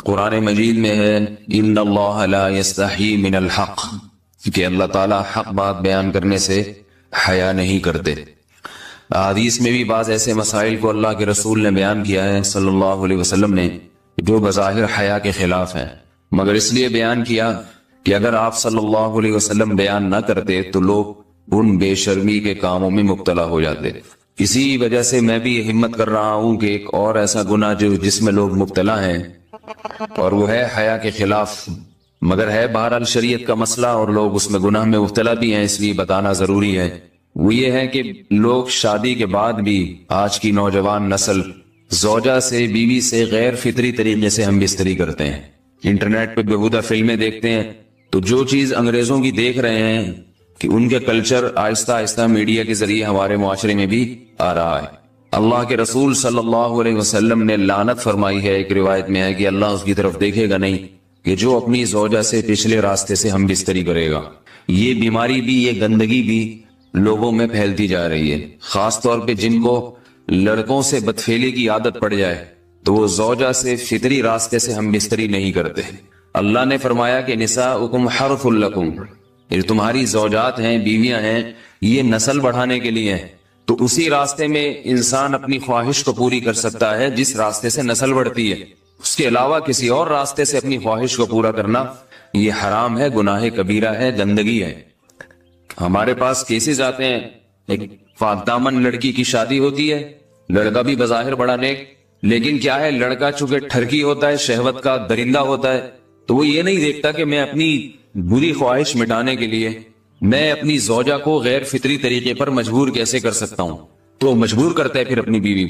قرآن مجید میں ہے ان اللہ لا یستحی من الحق، کہ اللہ تعالیٰ حق بات بیان کرنے سے حیا نہیں کرتے۔ حدیث میں بھی بعض ایسے مسائل کو اللہ کے رسول نے بیان کیا ہے صلی اللہ علیہ وسلم نے جو بظاہر حیا کے خلاف ہیں، مگر اس لیے بیان کیا کہ اگر آپ صلی اللہ علیہ وسلم بیان نہ کرتے تو لوگ ان بے شرمی کے کاموں میں مبتلا ہو جاتے۔ اسی وجہ سے میں بھی ہمت کر رہا ہوں کہ ایک اور ایسا گناہ جس میں لوگ مبتلا ہیں اور وہ ہے حیا کے خلاف، مگر ہے بہرحال شریعت کا مسئلہ اور لوگ اس میں گناہ میں مبتلا بھی ہیں، اس لیے بتانا ضروری ہے۔ وہ یہ ہے کہ لوگ شادی کے بعد بھی آج کی نوجوان نسل زوجہ سے، بیوی سے غیر فطری طریقے سے ہم بستری کرتے ہیں، انٹرنیٹ پہ بیہودہ فلمیں دیکھتے ہیں، تو جو چیز انگریزوں کی دیکھ رہے ہیں کہ ان کے کلچر آہستہ آہستہ میڈیا کے ذریعے ہمارے معاشرے میں بھی آ رہا ہے۔ اللہ کے رسول صلی اللہ علیہ وسلم نے لعنت فرمائی ہے، ایک روایت میں ہے کہ اللہ اس کی طرف دیکھے گا نہیں کہ جو اپنی زوجہ سے پچھلے راستے سے ہم بستری کرے گا۔ یہ بیماری بھی، یہ گندگی بھی لوگوں میں پھیلتی جا رہی ہے، خاص طور پہ جن کو لڑکوں سے بدفعلی کی عادت پڑ جائے تو وہ زوجہ سے فطری راستے سے ہم بستری نہیں کرتے۔ اللہ نے فرمایا کہ نساؤکم حرث لکم، یہ تمہاری زوجات ہیں، بیویاں ہیں، یہ نسل بڑھانے کے لیے ہیں، تو اسی راستے میں انسان اپنی خواہش کو پوری کر سکتا ہے جس راستے سے نسل بڑھتی ہے۔ اس کے علاوہ کسی اور راستے سے اپنی خواہش کو پورا کرنا یہ حرام ہے، گناہ کبیرہ ہے، گندگی ہے۔ ہمارے پاس کیسز آتے ہیں، ایک پاک دامن لڑکی کی شادی ہوتی ہے، لڑکا بھی بظاہر بڑا نیک، لیکن کیا ہے، لڑکا چونکہ ٹھرکی ہوتا ہے، شہوت کا درندہ ہوتا ہے، تو وہ یہ نہیں دیکھتا کہ میں اپنی بری خواہش مٹانے کے لیے میں اپنی زوجہ کو غیر فطری طریقے پر مجبور کیسے کر سکتا ہوں، تو مجبور کرتا ہے پھر اپنی بیوی۔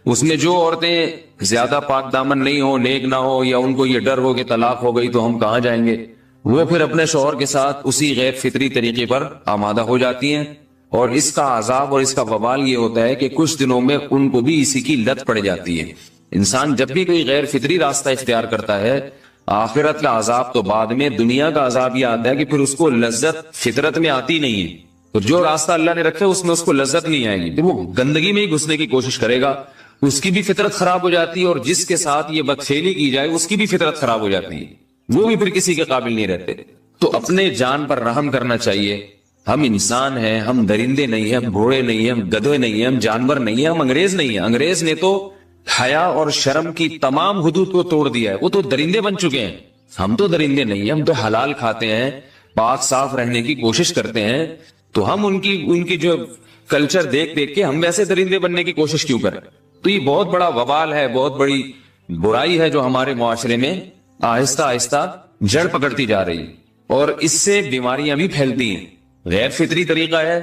اس میں جو عورتیں زیادہ پاک دامن نہیں ہو، نیک نہ ہو، یا ان کو یہ ڈر ہو کہ طلاق ہو گئی تو ہم کہاں جائیں گے، وہ پھر اپنے شوہر کے ساتھ اسی غیر فطری طریقے پر آمادہ ہو جاتی ہیں، اور اس کا عذاب اور اس کا وبال یہ ہوتا ہے کہ کچھ دنوں میں ان کو بھی اسی کی لت پڑ جاتی ہے۔ انسان جب بھی کوئی غیر فطری راستہ اختیار کرتا ہے، آخرت کا عذاب تو بعد میں، دنیا کا عذاب یہ آتا ہے کہ پھر اس کو لذت فطرت میں آتی نہیں ہے، تو جو راستہ اللہ نے رکھا ہے اس میں اس کو لذت نہیں آئے گی، وہ گندگی میں ہی گھسنے کی کوشش کرے گا، اس کی بھی فطرت خراب ہو جاتی ہے، اور جس کے ساتھ یہ بدفعلی کی جائے اس کی بھی فطرت خراب ہو جاتی ہے، وہ بھی پھر کسی کے قابل نہیں رہتے۔ تو اپنے جان پر رحم کرنا چاہیے۔ ہم انسان ہیں، ہم درندے نہیں ہیں، ہم گھوڑے نہیں ہیں، ہم گدھے نہیں ہیں، ہم جانور نہیں ہیں، ہم انگریز نہیں ہیں۔ انگریز نے تو حیا اور شرم کی تمام حدود کو توڑ دیا ہے، وہ تو درندے بن چکے ہیں۔ ہم تو درندے نہیں ہیں، ہم تو حلال کھاتے ہیں، پاک صاف رہنے کی کوشش کرتے ہیں، تو ہم ان کی جو کلچر دیکھ کے ہم ویسے درندے بننے کی کوشش کیوں کریں؟ تو یہ بہت بڑا وبال ہے، بہت بڑی برائی ہے جو ہمارے معاشرے میں آہستہ آہستہ جڑ پکڑتی جا رہی ہے، اور اس سے بیماریاں بھی پھیلتی ہیں۔ غیر فطری طریقہ ہے،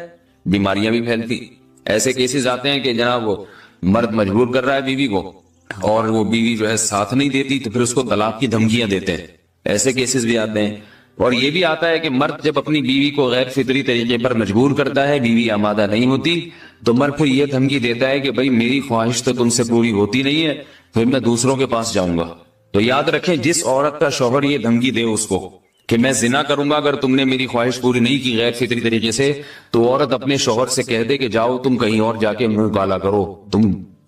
بیماریاں بھی پھیلتی۔ ایسے کیسز آتے ہیں کہ جناب وہ مرد مجبور کر رہا ہے بیوی کو، اور وہ بیوی جو ہے ساتھ نہیں دیتی تو پھر اس کو طلاق کی دھمکیاں دیتے ہیں، ایسے کیسز بھی آتے ہیں۔ اور یہ بھی آتا ہے کہ مرد جب اپنی بیوی کو غیر فطری طریقے پر مجبور کرتا ہے، بیوی آمادہ نہیں ہوتی، تو مرد پھر یہ دھمکی دیتا ہے کہ بھائی میری خواہش تو تم سے پوری ہوتی نہیں ہے، پھر میں دوسروں کے پاس جاؤں گا۔ تو یاد رکھیں، جس عورت کا شوہر یہ دھمکی دے اس کو کہ میں زنا کروں گا اگر تم نے میری خواہش پوری نہیں کی غیر فطری طریقے سے، تو عورت اپنے شوہر سے کہہ دے کہ جاؤ تم کہیں اور جا کے منہ کالا کرو،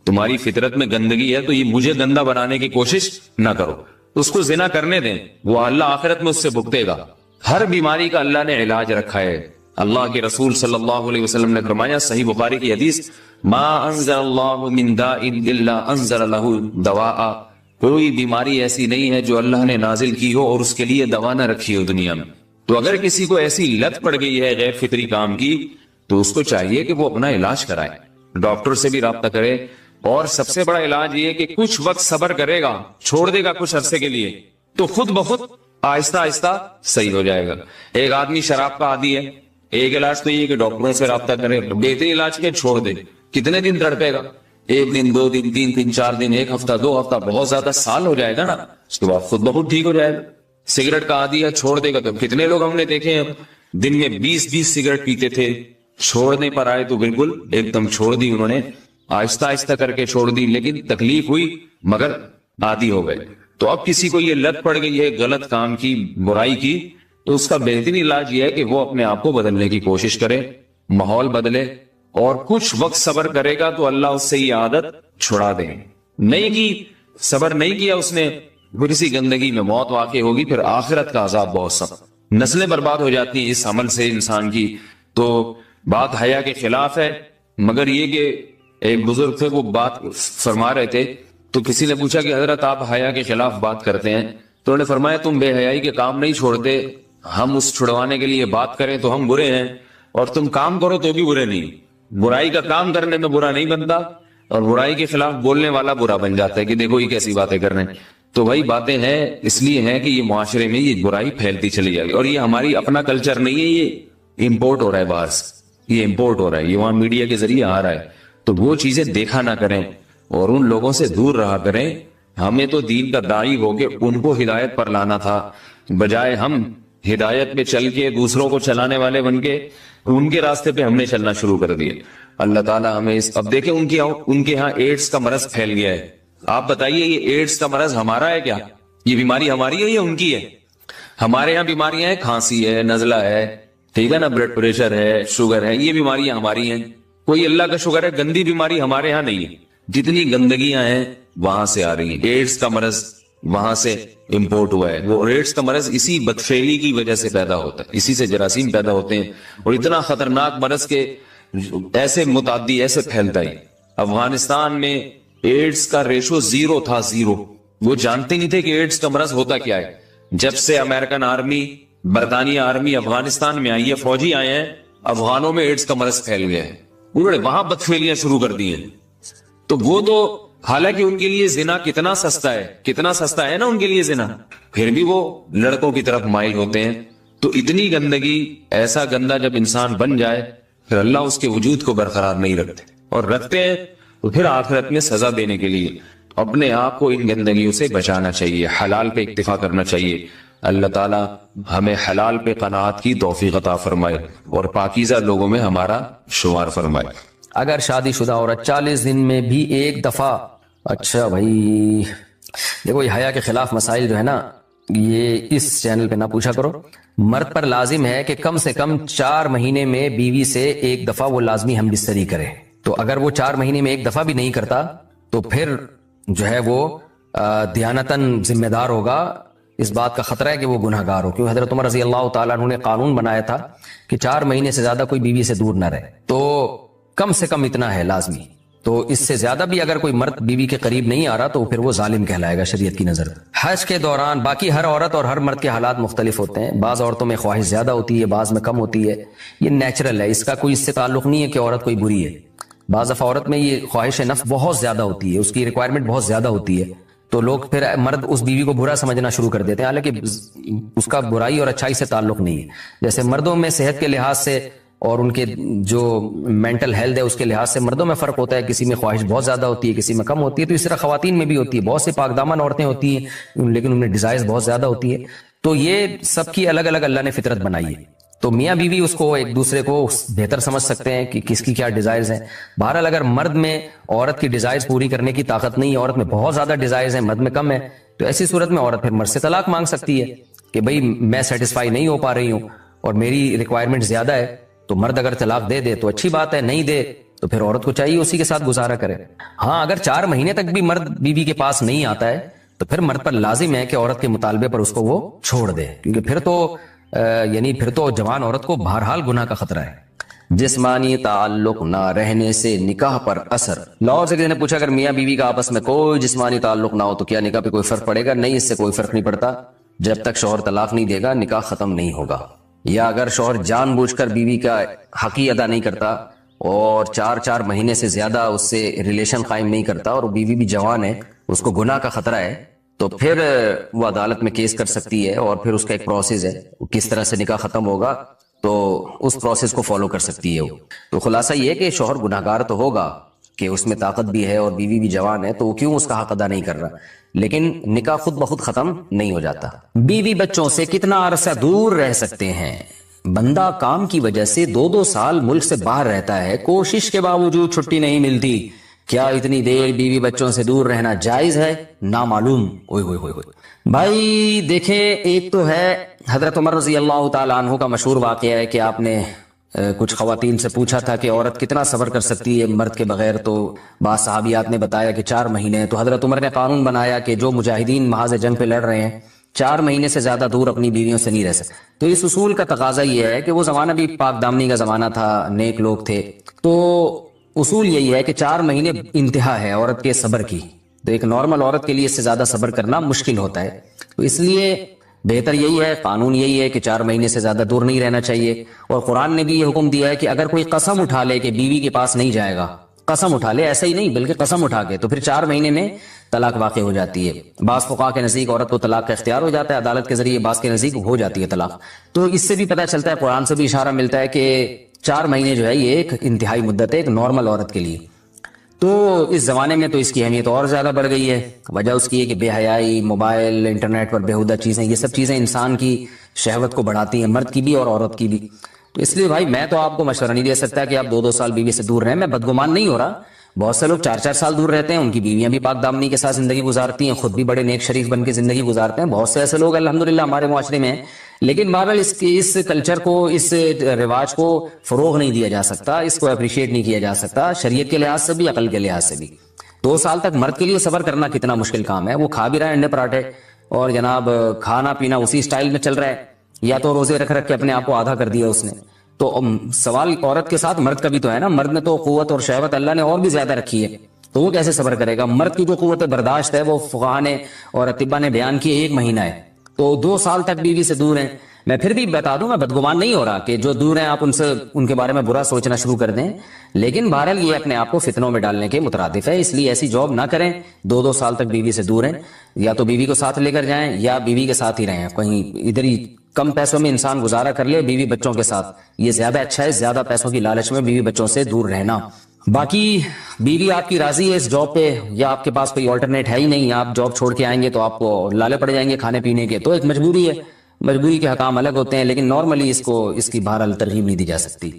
تمہاری فطرت میں گندگی ہے تو یہ مجھے گندا بنانے کی کوشش نہ کرو، اس کو زنا کرنے دیں، وہ اللہ آخرت میں اس سے بھگتے گا۔ ہر بیماری کا اللہ نے علاج رکھا ہے۔ اللہ کے رسول صلی اللہ علیہ وسلم نے فرمایا، صحیح بخاری کی حدیث، ما انزل اللہ من داء الا انزل له دواء، کوئی بیماری ایسی نہیں ہے جو اللہ نے نازل کی ہو اور اس کے لیے دوا نہ رکھی ہو دنیا میں۔ تو اگر کسی کو ایسی لت پڑ گئی ہے غیر فطری کام کی، تو اس کو چاہیے کہ وہ اپنا علاج کرائے، ڈاکٹر سے بھی رابطہ کرے، اور سب سے بڑا علاج یہ کہ کچھ وقت صبر کرے گا، چھوڑ دے گا کچھ عرصے کے لیے، تو خود بخود آہستہ آہستہ صحیح ہو جائے گا۔ ایک آدمی شراب کا عادی ہے، ایک علاج تو یہ کہ ڈاکٹروں سے رابطہ کرے، بہترین علاج کے چھوڑ دے، کتنے دن تڑپے گا؟ ایک دن، دو دن، تین دن، چار دن، ایک ہفتہ، دو ہفتہ، بہت زیادہ سال ہو جائے گا نا، اس کے بعد خود بخود ٹھیک ہو جائے گا۔ سگریٹ کا عادی ہے، چھوڑ دے گا، تو کتنے لوگ ہم نے دیکھے ہیں دن میں 20 سگریٹ پیتے تھے، چھوڑنے پر آئے تو بالکل ایک دم چھوڑ دی انہوں نے، آہستہ آہستہ کر کے چھوڑ دی، لیکن تکلیف ہوئی مگر عادی ہو گئے۔ تو اب کسی کو یہ لت پڑ گئی ہے غلط کام کی، برائی کی، تو اس کا بہترین علاج یہ ہے کہ وہ اپنے آپ کو بدلنے کی کوشش کرے، ماحول بدلے، اور کچھ وقت صبر کرے گا تو اللہ اس سے یہ عادت چھڑا دے۔ نہیں کی، صبر نہیں کیا اس نے، پھر اسی گندگی میں موت واقع ہوگی، پھر آخرت کا عذاب بہت سخت، نسلیں برباد ہو جاتی ہیں اس عمل سے انسان کی۔ تو بات حیا کے خلاف ہے، مگر یہ کہ ایک بزرگ تھے وہ بات فرما رہے تھے، تو کسی نے پوچھا کہ حضرت آپ حیا کے خلاف بات کرتے ہیں، تو انہوں نے فرمایا تم بے حیائی کے کام نہیں چھوڑتے، ہم اس چھڑوانے کے لیے بات کریں تو ہم برے ہیں، اور تم کام کرو تو بھی برے نہیں۔ برائی کا کام کرنے میں برا نہیں بنتا، اور برائی کے خلاف بولنے والا برا بن جاتا ہے کہ دیکھو یہ کیسی باتیں کر رہے ہیں۔ تو وہی باتیں ہیں، اس لیے ہیں کہ یہ معاشرے میں یہ برائی پھیلتی چلی جائے گی، اور یہ ہماری اپنا کلچر نہیں ہے، یہ امپورٹ ہو رہا ہے باہر سے، یہ امپورٹ ہو رہا ہے، یہ وہاں میڈیا کے ذریعے آ رہا ہے۔ تو وہ چیزیں دیکھا نہ کریں اور ان لوگوں سے دور رہا کریں۔ ہمیں تو دین کا داعی ہو کے ان کو ہدایت پر لانا تھا، بجائے ہم ہدایت پہ چل کے دوسروں کو چلانے والے بن کے ان کے راستے پہ ہم نے چلنا شروع کر دیے۔ اللہ تعالیٰ ہمیں اب دیکھیں ان کے یہاں ایڈز کا مرض پھیل گیا ہے۔ آپ بتائیے یہ ایڈز کا مرض ہمارا ہے کیا؟ یہ بیماری ہماری ہے یا ان کی ہے؟ ہمارے یہاں بیماریاں ہیں، کھانسی ہے، نزلہ ہے، ٹھیک ہے نا، بلڈ پریشر ہے، شوگر ہے، یہ بیماریاں ہماری ہیں۔ کوئی اللہ کا شکر ہے گندی بیماری ہمارے ہاں نہیں ہے۔ جتنی گندگیاں ہیں وہاں سے آ رہی ہیں، ایڈز کا مرض وہاں سے امپورٹ ہوا ہے۔ وہ ایڈز کا مرض اسی بدفعلی کی وجہ سے پیدا ہوتا ہے، اسی سے جراثیم پیدا ہوتے ہیں، اور اتنا خطرناک مرض کے ایسے متعدی ایسے پھیلتا ہے۔ افغانستان میں ایڈز کا ریشو 0 تھا، 0۔ وہ جانتے نہیں تھے کہ ایڈز کا مرض ہوتا کیا ہے۔ جب سے امریکن آرمی، برطانیہ آرمی افغانستان میں آئی ہے، فوجی آئے ہیں، افغانوں میں ایڈز کا مرض پھیل گیا ہے، انہوں نے وہاں بدفعلیاں شروع کر دی ہیں۔ تو وہ تو حالانکہ ان کے لیے زنا کتنا سستا ہے، کتنا سستا ہے نا ان کے لیے زنا، پھر بھی وہ لڑکوں کی طرف مائل ہوتے ہیں۔ تو اتنی گندگی، ایسا گندا جب انسان بن جائے پھر اللہ اس کے وجود کو برقرار نہیں رکھتے، اور رکھتے ہیں تو پھر آخرت میں سزا دینے کے لیے اپنے آپ کو ان گندگیوں سے بچانا چاہیے، حلال پہ اکتفا کرنا چاہیے۔ اللہ تعالی ہمیں حلال پہ قناعت کی توفیق عطا فرمائے اور پاکیزہ لوگوں میں ہمارا شمار فرمائے۔ اگر شادی شدہ عورت 40 دن میں بھی ایک دفعہ، اچھا بھائی دیکھو یہ حیا کے خلاف مسائل جو ہے نا یہ اس چینل پہ نہ پوچھا کرو۔ مرد پر لازم ہے کہ کم سے کم 4 مہینے میں بیوی سے ایک دفعہ وہ لازمی ہم بستری کرے۔ تو اگر وہ 4 مہینے میں ایک دفعہ بھی نہیں کرتا تو پھر جو ہے وہ دیانتاً ذمہ دار ہوگا، اس بات کا خطرہ ہے کہ وہ گناہ گار ہو، کیونکہ حضرت عمر رضی اللہ تعالیٰ عنہ نے قانون بنایا تھا کہ 4 مہینے سے زیادہ کوئی بیوی سے دور نہ رہے، تو کم سے کم اتنا ہے لازمی۔ تو اس سے زیادہ بھی اگر کوئی مرد بیوی کے قریب نہیں آ رہا تو پھر وہ ظالم کہلائے گا شریعت کی نظر۔ حج کے دوران باقی ہر عورت اور ہر مرد کے حالات مختلف ہوتے ہیں، بعض عورتوں میں خواہش زیادہ ہوتی ہے، بعض میں کم ہوتی ہے، یہ نیچرل ہے، اس کا کوئی اس سے تعلق نہیں ہے کہ عورت کوئی بری ہے۔ بعض دفعہ عورت میں یہ خواہش نفس بہت زیادہ ہوتی ہے، اس کی ریکوائرمنٹ بہت زیادہ ہوتی ہے، تو لوگ پھر مرد اس بیوی کو برا سمجھنا شروع کر دیتے ہیں، حالانکہ اس کا برائی اور اچھائی سے تعلق نہیں ہے۔ جیسے مردوں میں صحت کے لحاظ سے اور ان کے جو مینٹل ہیلتھ ہے اس کے لحاظ سے مردوں میں فرق ہوتا ہے، کسی میں خواہش بہت زیادہ ہوتی ہے، کسی میں کم ہوتی ہے، تو اس طرح خواتین میں بھی ہوتی ہے۔ بہت سے پاک دامن عورتیں ہوتی ہیں لیکن ان میں ڈیزائرز بہت زیادہ ہوتی ہے، تو یہ سب کی الگ الگ اللہ نے فطرت بنائی ہے، تو میاں بیوی اس کو ایک دوسرے کو بہتر سمجھ سکتے ہیں کہ کس کی کیا ڈیزائرز ہیں۔ بہرحال اگر مرد میں عورت کی ڈیزائرز پوری کرنے کی طاقت نہیں ہے، عورت میں بہت زیادہ ڈیزائرز ہیں، مرد میں کم ہے، تو ایسی صورت میں عورت پھر مرد سے طلاق مانگ سکتی ہے کہ بھئی میں سیٹسفائی نہیں ہو پا رہی ہوں اور میری ریکوائرمنٹ زیادہ ہے۔ تو مرد اگر طلاق دے دے تو اچھی بات ہے، نہیں دے تو پھر عورت کو چاہیے اسی کے ساتھ گزارا کرے۔ ہاں اگر 4 مہینے تک بھی مرد بیوی کے پاس نہیں آتا ہے تو پھر مرد پر لازم ہے کہ عورت کے مطالبے پر اس کو وہ چھوڑ دے، کیونکہ پھر تو جوان عورت کو بہرحال گناہ کا خطرہ ہے۔ جسمانی تعلق نہ رہنے سے نکاح پر اثر۔ لاہور سے کسی نے پوچھا اگر میاں بیوی کا آپس میں کوئی جسمانی تعلق نہ ہو تو کیا نکاح پہ کوئی فرق پڑے گا؟ نہیں، اس سے کوئی فرق نہیں پڑتا، جب تک شوہر طلاق نہیں دے گا نکاح ختم نہیں ہوگا۔ یا اگر شوہر جان بوجھ کر بیوی کا حق ہی ادا نہیں کرتا اور 4 مہینے سے زیادہ اس سے ریلیشن قائم نہیں کرتا اور بیوی بھی جوان ہے، اس کو گناہ کا خطرہ ہے، تو پھر وہ عدالت میں کیس کر سکتی ہے، اور پھر اس کا ایک پروسیس ہے کس طرح سے نکاح ختم ہوگا، تو اس پروسیس کو فالو کر سکتی ہے وہ۔ تو خلاصہ یہ ہے کہ شوہر گناہ گار تو ہوگا کہ اس میں طاقت بھی ہے اور بیوی بھی جوان ہے، تو وہ کیوں اس کا حق ادا نہیں کر رہا، لیکن نکاح خود بخود ختم نہیں ہو جاتا۔ بیوی بچوں سے کتنا عرصہ دور رہ سکتے ہیں؟ بندہ کام کی وجہ سے 2 سال ملک سے باہر رہتا ہے، کوشش کے باوجود چھٹی نہیں ملتی، کیا اتنی دیر بیوی بچوں سے دور رہنا جائز ہے؟ نامعلوم۔ بھائی دیکھیں، ایک تو ہے حضرت عمر رضی اللہ تعالیٰ عنہ کا مشہور واقعہ ہے کہ آپ نے کچھ خواتین سے پوچھا تھا کہ عورت کتنا صبر کر سکتی ہے مرد کے بغیر، تو بعض صحابیات نے بتایا کہ 4 مہینے. تو حضرت عمر نے قانون بنایا کہ جو مجاہدین محاذ جنگ پہ لڑ رہے ہیں 4 مہینے سے زیادہ دور اپنی بیویوں سے نہیں رہ سکتے. تو اس اصول کا تقاضا یہ ہے کہ وہ زمانہ بھی پاک دامنی کا زمانہ تھا، نیک لوگ تھے، تو اصول یہی ہے کہ 4 مہینے انتہا ہے عورت کے صبر کی. تو ایک نارمل عورت کے لیے اس سے زیادہ صبر کرنا مشکل ہوتا ہے. تو اس لیے بہتر یہی ہے، قانون یہی ہے کہ 4 مہینے سے زیادہ دور نہیں رہنا چاہیے. اور قرآن نے بھی یہ حکم دیا ہے کہ اگر کوئی قسم اٹھا لے کہ بیوی کے پاس نہیں جائے گا، قسم اٹھا لے، ایسا ہی نہیں بلکہ قسم اٹھا کے، تو پھر 4 مہینے میں طلاق واقع ہو جاتی ہے. بعض فقہا کے نزدیک عورت کو طلاق کا اختیار ہو جاتا ہے عدالت کے ذریعے، بعض کے نزدیک ہو جاتی ہے طلاق. تو اس سے بھی پتہ چلتا ہے، قرآن سے بھی اشارہ ملتا ہے کہ 4 مہینے جو ہے یہ ایک انتہائی مدت ہے ایک نارمل عورت کے لیے. تو اس زمانے میں تو اس کی اہمیت اور زیادہ بڑھ گئی ہے. وجہ اس کی ہے کہ بے حیائی، موبائل، انٹرنیٹ پر بیہودہ چیزیں، یہ سب چیزیں انسان کی شہوت کو بڑھاتی ہیں، مرد کی بھی اور عورت کی بھی. تو اس لیے بھائی میں تو آپ کو مشورہ نہیں دے سکتا کہ آپ 2 سال بیوی سے دور رہیں. میں بدگمان نہیں ہو رہا، بہت سے لوگ 4 سال دور رہتے ہیں، ان کی بیویاں بھی پاک دامنی کے ساتھ زندگی گزارتی ہیں، خود بھی بڑے نیک شریف بن کے زندگی گزارتے ہیں. بہت سے ایسے لوگ الحمدللہ ہمارے معاشرے میں ہیں. لیکن بہرحال اس کلچر کو، اس رواج کو فروغ نہیں دیا جا سکتا، اس کو اپریشیٹ نہیں کیا جا سکتا شریعت کے لحاظ سے بھی، عقل کے لحاظ سے بھی. 2 سال تک مرد کے لیے صبر کرنا کتنا مشکل کام ہے. وہ کھا بھی رہا ہے انڈے پراٹھے اور جناب کھانا پینا اسی سٹائل میں چل رہا ہے، یا تو روزے رکھ کے اپنے آپ کو آدھا کر دیا اس نے. تو سوال عورت کے ساتھ مرد کا بھی تو ہے نا. مرد نے تو قوت اور شہوت اللہ نے اور بھی زیادہ رکھی ہے، تو وہ کیسے صبر کرے گا؟ مرد کی جو قوت برداشت ہے وہ فقہا نے اور اطباء نے بیان کی 1 مہینہ ہے. تو 2 سال تک بیوی سے دور ہیں. میں پھر بھی بتا دوں، میں بدگمان نہیں ہو رہا کہ جو دور ہیں آپ ان کے بارے میں برا سوچنا شروع کر دیں، لیکن بہرحال یہ اپنے آپ کو فتنوں میں ڈالنے کے مترادف ہے. اس لیے ایسی جاب نہ کریں. 2 سال تک بیوی سے دور ہیں، یا تو بیوی کو ساتھ لے کر جائیں یا بیوی کے ساتھ ہی رہیں. کہیں ادھر ہی کم پیسوں میں انسان گزارا کر لے بیوی بچوں کے ساتھ، یہ زیادہ اچھا ہے. زیادہ پیسوں کی لالچ میں بیوی بچوں سے دور رہنا. باقی بیوی آپ کی راضی ہے اس جاب پہ، یا آپ کے پاس کوئی آلٹرنیٹ ہے ہی نہیں، آپ جاب چھوڑ کے آئیں گے تو آپ کو لالے پڑ جائیں گے کھانے پینے کے، تو ایک مجبوری ہے. مجبوری کے حکام الگ ہوتے ہیں، لیکن نارملی اس کی بہرحال ترغیب نہیں دی جا سکتی.